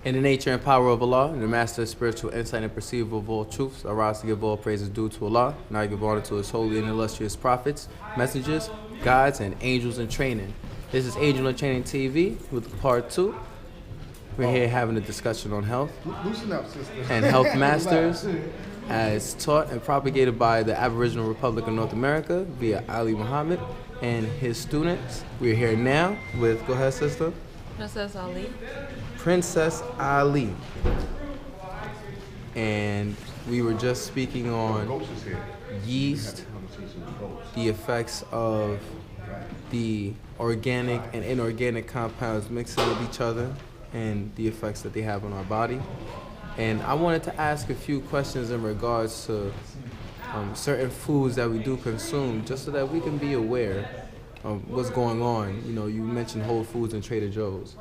In the nature and power of Allah, the master of spiritual insight and perceiver of all truths, arise to give all praises due to Allah. Now I give honor to His holy and illustrious prophets, messengers, guides, and angels in training. This is Angel in Training TV with part 2. We're here having a discussion on health Loosen up, sister. and health masters as taught and propagated by the Aboriginal Republic of North America via Ali Muhammad and his students. We're here now with, go ahead, sister. Princess Ali. Princess Ali. And we were just speaking on Ghost is here. yeast, Conversation with Ghost. the effects of the organic and inorganic compounds mixing with each other and the effects that they have on our body. And I wanted to ask a few questions in regards to certain foods that we do consume, just so that we can be aware of what's going on. You know, you mentioned Whole Foods and Trader Joe's.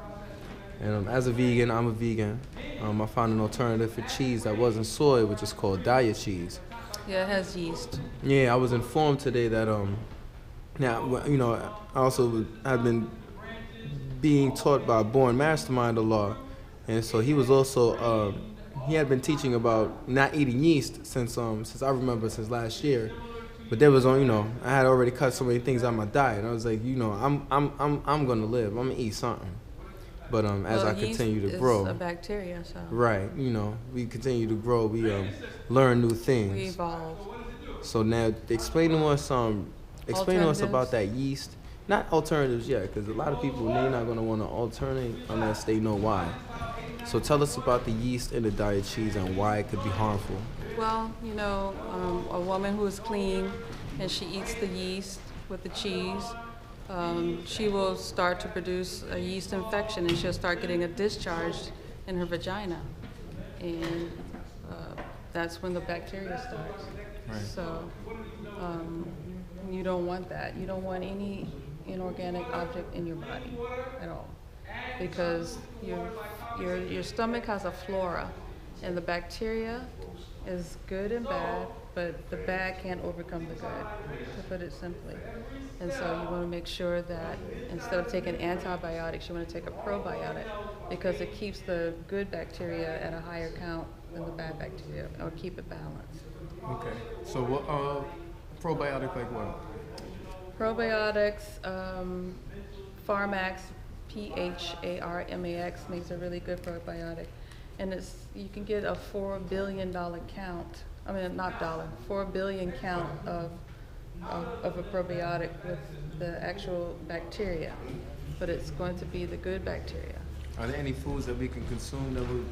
And as a vegan, I'm a vegan. I found an alternative for cheese that wasn't soy, which is called diet cheese. Yeah, it has yeast. Yeah, I was informed today that now, you know, I also have been being taught by a born mastermind of law, and so he was also he had been teaching about not eating yeast since I remember, since last year. But there was you know, I had already cut so many things out of my diet. I was like, you know, I'm gonna live. I'm gonna eat something. But as I continue to grow, It's a bacteria, so right, you know, we continue to grow. We learn new things. we evolve. So now, explain to us about that yeast. Not alternatives yet, because a lot of people, they're not going to want to alternate unless they know why. So tell us about the yeast in the diet cheese and why it could be harmful. Well, you know, a woman who is clean and she eats the yeast with the cheese, she will start to produce a yeast infection and she'll start getting a discharge in her vagina. And that's when the bacteria starts. Right. So you don't want that. You don't want any inorganic object in your body at all, because your stomach has a flora, and the bacteria is good and bad, but the bad can't overcome the good, to put it simply. And so you want to make sure that instead of taking antibiotics, you want to take a probiotic, because it keeps the good bacteria at a higher count than the bad bacteria, or keep it balanced. Okay. So what probiotic like what? Probiotics, Pharmax, Pharmax makes a really good probiotic, and you can get a $4 billion count. I mean, not dollar, 4 billion count of a probiotic with the actual bacteria, but it's going to be the good bacteria. Are there any foods that we can consume that would